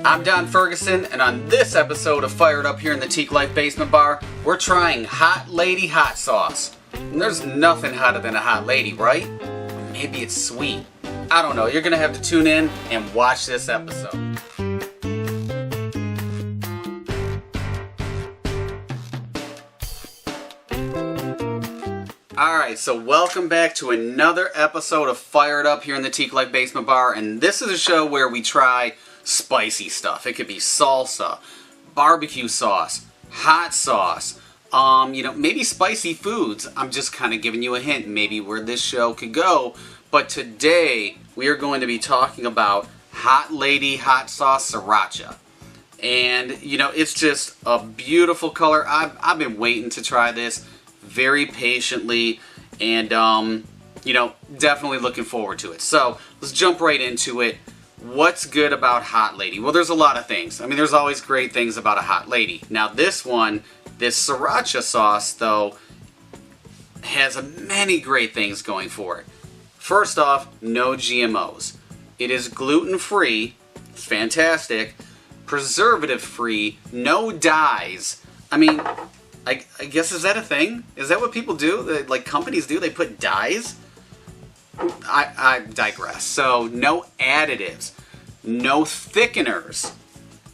I'm Don Ferguson, and on this episode of Fired Up here in the Teak Life Basement Bar, we're trying Hot Lady Hot Sauce. And there's nothing hotter than a hot lady, right? Or maybe it's sweet. I don't know. You're going to have to tune in and watch this episode. Alright, so welcome back to another episode of Fired Up here in the Teak Life Basement Bar, and this is a show where we try spicy stuff. It could be salsa, barbecue sauce, hot sauce, maybe spicy foods. I'm just kind of giving you a hint maybe where this show could go, but today we are going to be talking about Hot Lady Hot Sauce Sriracha. And, it's just a beautiful color. I've been waiting to try this very patiently, and definitely looking forward to it. So let's jump right into it. What's good about Hot Lady? Well, there's a lot of things. I mean, there's always great things about a hot lady. Now this sriracha sauce though has many great things going for it. First off, no GMOs. It is gluten-free, fantastic, preservative-free, no dyes. I mean, I guess, is that a thing? Is that what people do? Like companies do? They put dyes? I digress. So, no additives. No thickeners.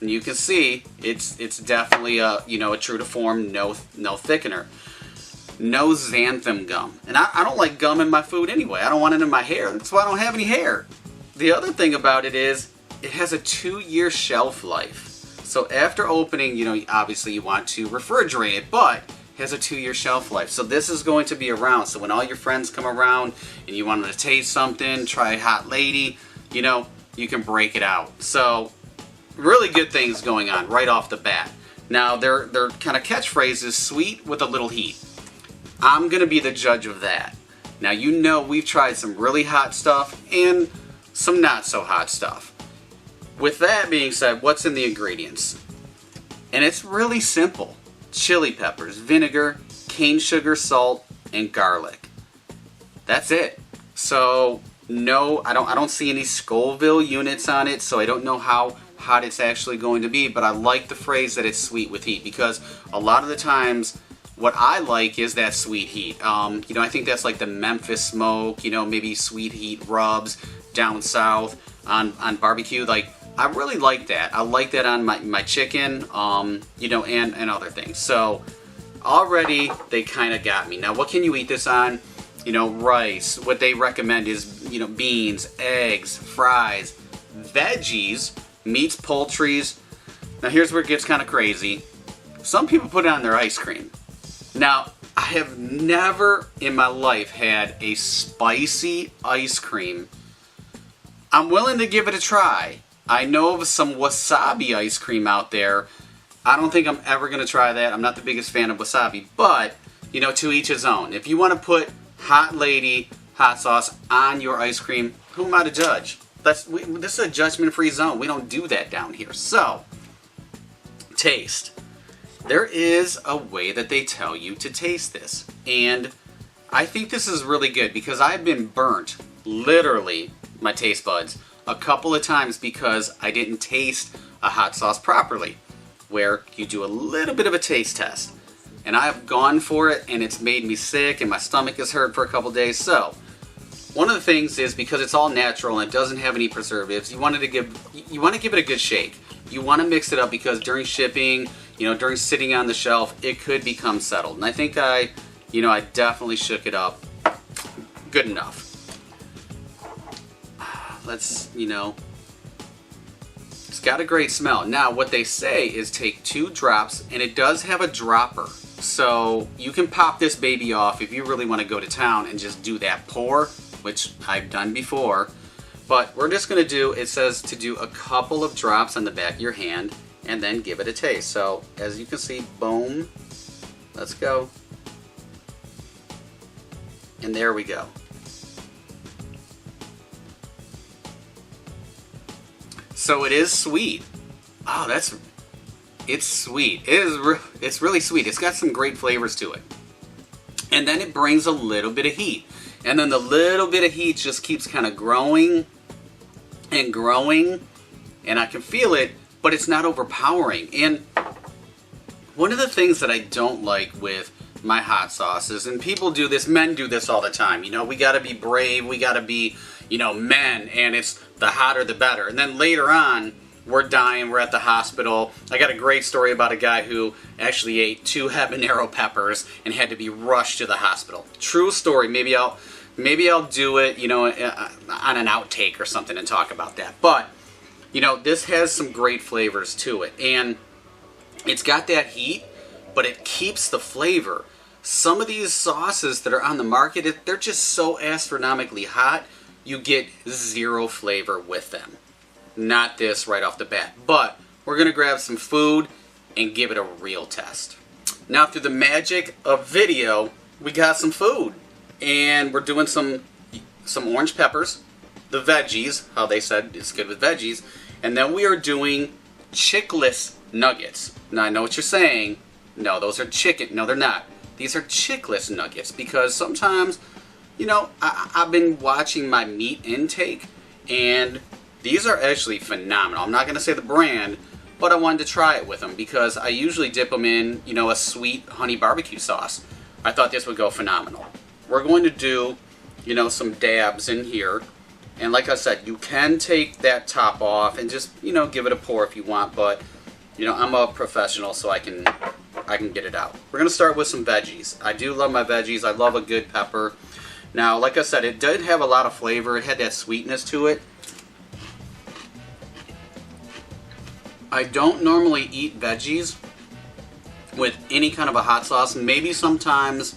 And you can see, it's definitely a true to form, no thickener. No xanthan gum. And I don't like gum in my food anyway. I don't want it in my hair. That's why I don't have any hair. The other thing about it is, it has a 2-year shelf life. So after opening, obviously you want to refrigerate it, but it has a 2-year shelf life. So this is going to be around. So when all your friends come around and you want them to taste something, try Hot Lady, you can break it out. So really good things going on right off the bat. Now their kind of catchphrase is sweet with a little heat. I'm going to be the judge of that. Now we've tried some really hot stuff and some not so hot stuff. With that being said, what's in the ingredients? And it's really simple. Chili peppers, vinegar, cane sugar, salt, and garlic. That's it. So, no, I don't see any Scoville units on it, so I don't know how hot it's actually going to be, but I like the phrase that it's sweet with heat, because a lot of the times, what I like is that sweet heat. I think that's like the Memphis smoke, maybe sweet heat rubs down south on barbecue. Like, I really like that. I like that on my chicken, and other things. So already they kind of got me. Now, what can you eat this on? Rice. What they recommend is, beans, eggs, fries, veggies, meats, poultries. Now, here's where it gets kind of crazy. Some people put it on their ice cream. Now, I have never in my life had a spicy ice cream. I'm willing to give it a try. I know of some wasabi ice cream out there. I don't think I'm ever going to try that. I'm not the biggest fan of wasabi, but, to each his own. If you want to put Hot Lady hot sauce on your ice cream, who am I to judge? This is a judgment-free zone. We don't do that down here. So, taste. There is a way that they tell you to taste this, and I think this is really good because I've been burnt, literally, my taste buds, a couple of times because I didn't taste a hot sauce properly, where you do a little bit of a taste test. And I've gone for it, and it's made me sick, and my stomach is hurt for a couple days. So, one of the things is, because it's all natural and it doesn't have any preservatives, you want to give it a good shake. You want to mix it up because during shipping, during sitting on the shelf, it could become settled. And I think I definitely shook it up good enough. Let's, it's got a great smell. Now, what they say is take 2 drops, and it does have a dropper. So, you can pop this baby off if you really want to go to town and just do that pour, which I've done before. But we're just going to do, it says to do a couple of drops on the back of your hand, and then give it a taste. So, as you can see, boom, let's go. And there we go. So it is sweet. Oh, it's sweet. It's really sweet. It's got some great flavors to it. And then it brings a little bit of heat. And then the little bit of heat just keeps kind of growing and growing. And I can feel it but it's not overpowering. And one of the things that I don't like with my hot sauces, and people do this, men do this all the time, you know, we gotta be brave, we gotta be, you know, men, and it's the hotter the better. And then later on, we're dying, we're at the hospital. I got a great story about a guy who actually ate 2 habanero peppers and had to be rushed to the hospital. True story. Maybe I'll do it, you know, on an outtake or something and talk about that. But, you know, this has some great flavors to it. And it's got that heat, but it keeps the flavor. Some of these sauces that are on the market, they're just so astronomically hot, you get 0 flavor with them. Not this right off the bat. But we're going to grab some food and give it a real test. Now, through the magic of video, we got some food. And we're doing some orange peppers, the veggies, how they said it's good with veggies. And then we are doing chickless nuggets. Now, I know what you're saying. No, those are chicken. No, they're not. These are chickless nuggets because sometimes, you know, I've been watching my meat intake, and these are actually phenomenal. I'm not going to say the brand, but I wanted to try it with them because I usually dip them in, you know, a sweet honey barbecue sauce. I thought this would go phenomenal. We're going to do, you know, some dabs in here. And like I said, you can take that top off and just, you know, give it a pour if you want, but, you know, I'm a professional, so I can get it out. We're going to start with some veggies. I do love my veggies. I love a good pepper. Now, like I said, it did have a lot of flavor. It had that sweetness to it. I don't normally eat veggies with any kind of a hot sauce. Maybe sometimes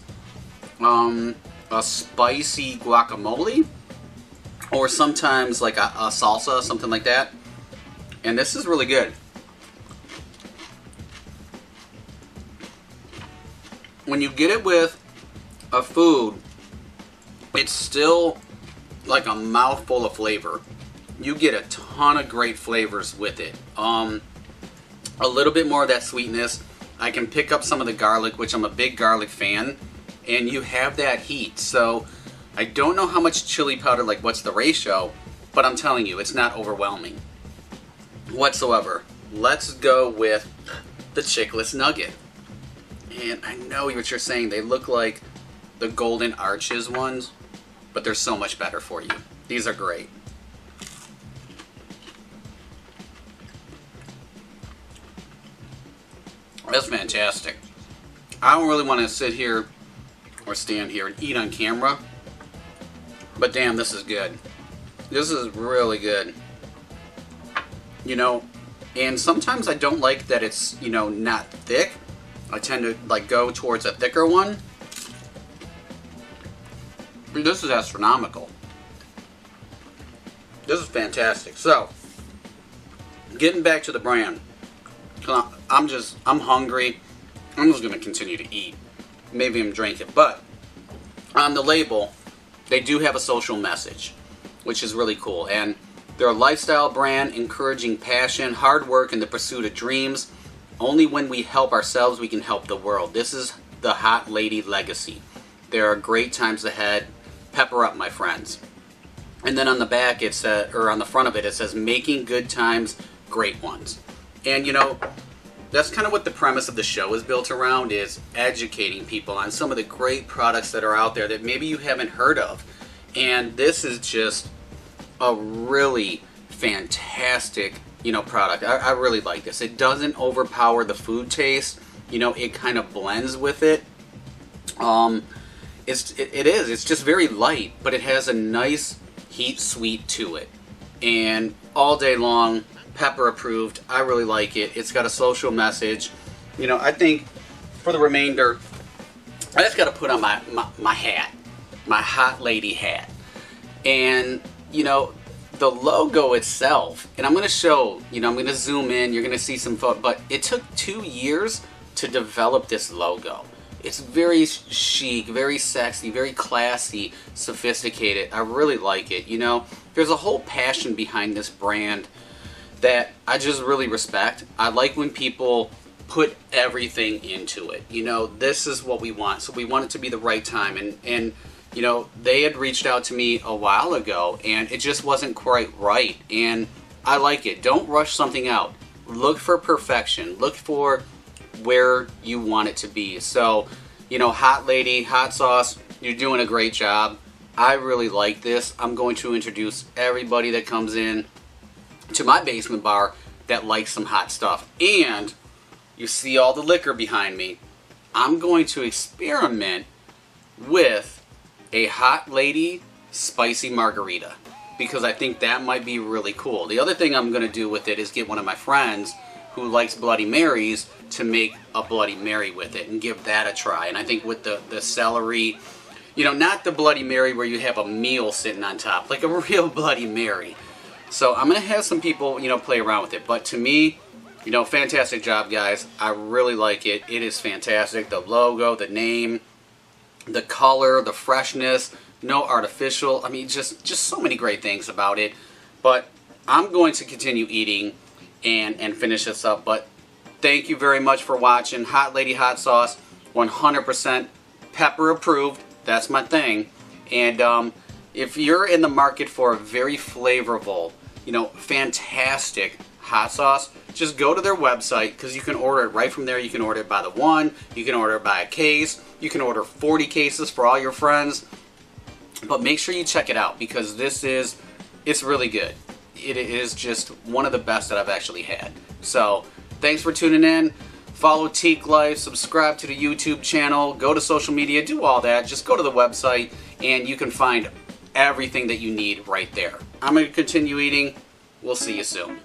a spicy guacamole, or sometimes like a salsa, something like that. And this is really good. When you get it with a food, it's still like a mouthful of flavor. You get a ton of great flavors with it. A little bit more of that sweetness. I can pick up some of the garlic, which I'm a big garlic fan, and you have that heat. So I don't know how much chili powder, like what's the ratio, but I'm telling you, it's not overwhelming whatsoever. Let's go with the chickless nugget. And I know what you're saying, they look like the Golden Arches ones, but they're so much better for you. These are great. That's fantastic. I don't really want to sit here or stand here and eat on camera, but damn, this is good. This is really good. You know, and sometimes I don't like that it's, you know, not thick. I tend to like go towards a thicker one. This is astronomical. This is fantastic. So, getting back to the brand. I'm hungry. I'm just going to continue to eat. Maybe I'm drinking. But on the label, they do have a social message, which is really cool. And they're a lifestyle brand encouraging passion, hard work, and the pursuit of dreams. Only when we help ourselves, we can help the world. This is the Hot Lady legacy. There are great times ahead. Pepper up, my friends. And then on the back, it says, or on the front of it, it says, making good times, great ones. And, you know, that's kind of what the premise of the show is built around, is educating people on some of the great products that are out there that maybe you haven't heard of. And this is just a really fantastic, you know, product. I really like this. It doesn't overpower the food taste. You know, it kind of blends with it. It's just very light, but it has a nice heat sweet to it. And all day long, pepper approved. I really like it. It's got a social message. You know, I think for the remainder, I just got to put on my hat, my Hot Lady hat. And, you know, the logo itself, and I'm going to show, you know, I'm going to zoom in, you're going to see some photo, but it took 2 years to develop this logo. It's very chic, very sexy, very classy, sophisticated. I really like it. You know, there's a whole passion behind this brand that I just really respect. I like when people put everything into it. You know, this is what we want. So we want it to be the right time. And you know, they had reached out to me a while ago, and it just wasn't quite right. And I like it. Don't rush something out. look for perfection. Look for where you want it to be. So, you know, Hot Lady, hot sauce, you're doing a great job. I really like this. I'm going to introduce everybody that comes in to my basement bar that likes some hot stuff. And you see all the liquor behind me. I'm going to experiment with a Hot Lady spicy margarita, because I think that might be really cool. The other thing I'm going to do with it is get one of my friends who likes Bloody Marys to make a Bloody Mary with it and give that a try. And I think with the celery, you know, not the Bloody Mary where you have a meal sitting on top, like a real Bloody Mary. So I'm going to have some people, you know, play around with it. But to me, you know, fantastic job, guys. I really like it. It is fantastic. The logo, the name, the color, the freshness, no artificial. I mean, just so many great things about it. But I'm going to continue eating and finish this up. But thank you very much for watching. Hot Lady Hot Sauce, 100% pepper approved. That's my thing. And if you're in the market for a very flavorful, you know, fantastic hot sauce, just go to their website, because you can order it right from there. You can order it by the one, you can order it by a case, you can order 40 cases for all your friends. But make sure you check it out, because it's really good. It is just one of the best that I've actually had. So thanks for tuning in. Follow Teak Life, subscribe to the YouTube channel, go to social media, do all that. Just go to the website and you can find everything that you need right there. I'm going to continue eating. We'll see you soon.